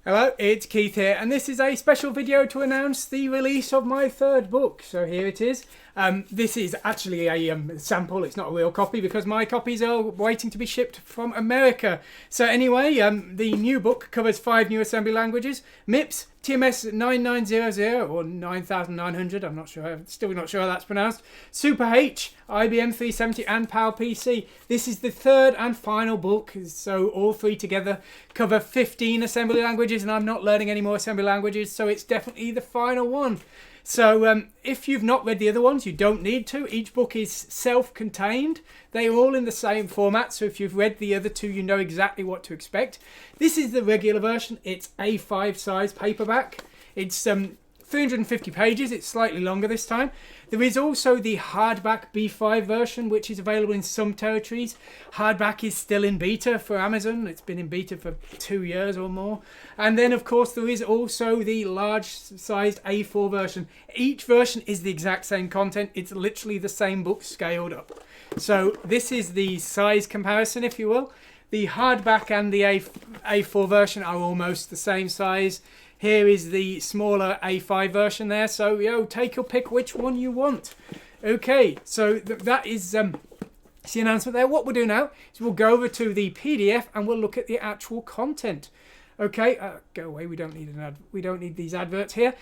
Hello, it's Keith here, and this is a special video to announce the release of my third book. So here it is. This is actually a sample, it's not a real copy because my copies are waiting to be shipped from America. So anyway, the new book covers 5 new assembly languages: MIPS, TMS 9900 or 9900, I'm not sure, still not sure how that's pronounced, SuperH, IBM 370 and PowerPC. This is the third and final book, so all three together cover 15 assembly languages, and I'm not learning any more assembly languages, so it's definitely the final one. So if you've not read the other ones, you don't need to. Each book is self-contained. They are all in the same format, so if you've read the other two, you know exactly what to expect. This is the regular version. It's A5 size paperback. It's 350 pages. It's slightly longer this time. There is also the hardback B5 version, which is available in some territories. Hardback is still in beta for Amazon. It's been in beta for 2 years or more. And then, of course, there is also the large-sized A4 version. Each version is the exact same content. It's literally the same book scaled up. So this is the size comparison, if you will. The hardback and the A4 version are almost the same size. Here is the smaller A5 version there, so take your pick which one you want. Okay, so that is the announcement there. What we'll do now is we'll go over to the PDF and we'll look at the actual content. Okay, go away. We don't need these adverts here.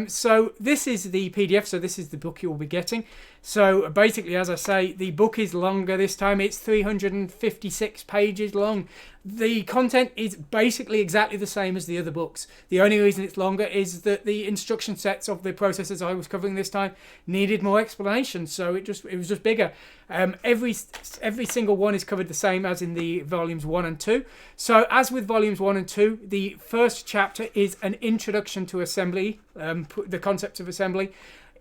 So this is the PDF. So this is the book you will be getting. So basically, as I say, the book is longer this time. It's 356 pages long. The content is basically exactly the same as the other books. The only reason it's longer is that the instruction sets of the processors I was covering this time needed more explanation. So it was just bigger. Every single one is covered the same as in the volumes 1 and 2. So as with volumes 1 and 2, the first chapter is an introduction to assembly, the concept of assembly.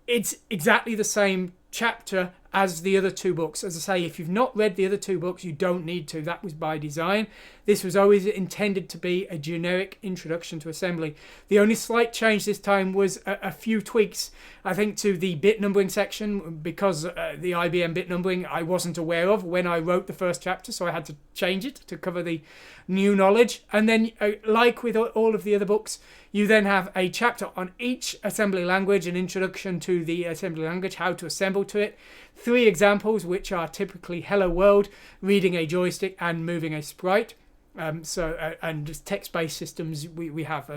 It's exactly the same chapter as the other two books. As I say, if you've not read the other two books, you don't need to. That was by design. This was always intended to be a generic introduction to assembly. The only slight change this time was a few tweaks, I think, to the bit numbering section, because the IBM bit numbering I wasn't aware of when I wrote the first chapter, so I had to change it to cover the new knowledge. And then, like with all of the other books, you then have a chapter on each assembly language, an introduction to the assembly language, how to assemble to it. 3 examples, which are typically Hello World, reading a joystick and moving a sprite. And just text-based systems, we have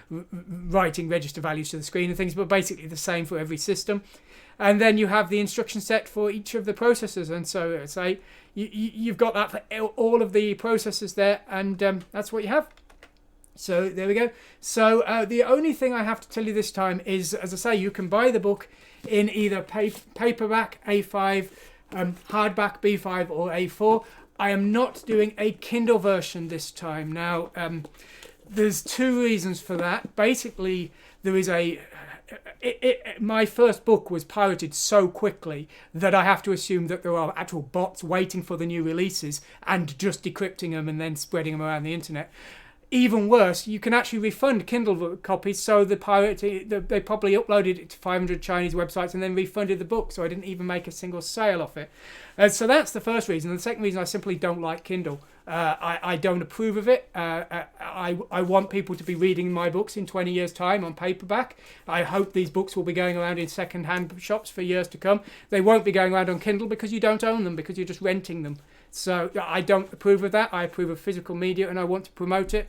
writing register values to the screen and things, but basically the same for every system. And then you have the instruction set for each of the processors, and so say you've got that for all of the processors there, and that's what you have. So there we go. So the only thing I have to tell you this time is, as I say, you can buy the book in either paperback A5, hardback B5 or A4. I am not doing a Kindle version this time. Now, there's 2 reasons for that. Basically, there is my first book was pirated so quickly that I have to assume that there are actual bots waiting for the new releases and just decrypting them and then spreading them around the internet. Even worse, you can actually refund Kindle copies, so they probably uploaded it to 500 Chinese websites and then refunded the book, so I didn't even make a single sale off it. So that's the first reason. And the second reason, I simply don't like Kindle. I don't approve of it. I want people to be reading my books in 20 years' time on paperback. I hope these books will be going around in second-hand shops for years to come. They won't be going around on Kindle because you don't own them, because you're just renting them. So I don't approve of that. I approve of physical media, and I want to promote it.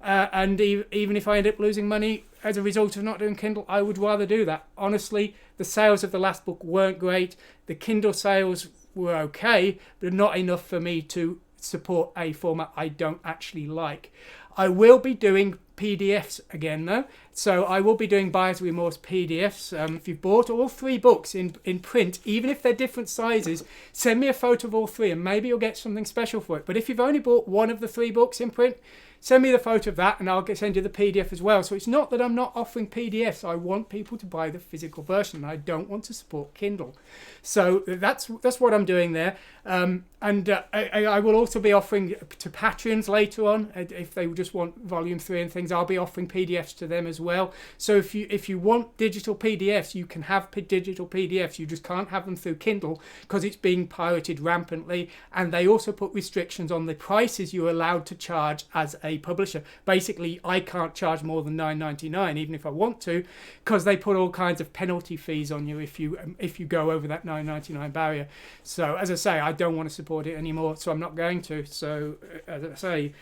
And even if I end up losing money as a result of not doing Kindle, I would rather do that. Honestly, the sales of the last book weren't great. The Kindle sales were okay, but not enough for me to support a format I don't actually like. I will be doing PDFs again though, so I will be doing Buyer's Remorse PDFs. If you've bought all 3 books in print, even if they're different sizes, send me a photo of all 3 and maybe you'll get something special for it. But if you've only bought one of the 3 books in print, send me the photo of that and I'll send you the PDF as well. So it's not that I'm not offering PDFs. I want people to buy the physical version. I don't want to support Kindle. So that's what I'm doing there. I will also be offering to Patreons later on, if they just want volume 3 and things. I'll be offering PDFs to them as well. So if you want digital PDFs, you can have digital PDFs. You just can't have them through Kindle because it's being pirated rampantly, and they also put restrictions on the prices you're allowed to charge as a a publisher. Basically, I can't charge more than $9.99 even if I want to, because they put all kinds of penalty fees on you if you go over that $9.99 barrier. So as I say, I don't want to support it anymore, so I'm not going to. So as I say,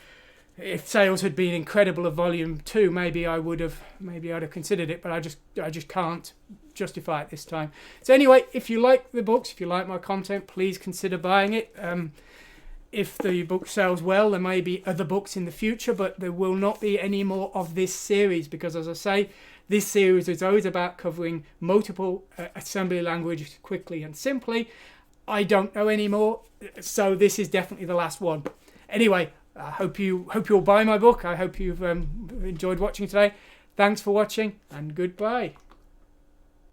if sales had been incredible of volume 2, maybe I'd have considered it, but I just can't justify it this time. So anyway, if you like the books, if you like my content, please consider buying it. If the book sells well, there may be other books in the future, but there will not be any more of this series, because as I say, this series is always about covering multiple assembly languages quickly and simply. I don't know anymore, so this is definitely the last one. Anyway, I hope you'll buy my book. I hope you've enjoyed watching today. Thanks for watching, and goodbye.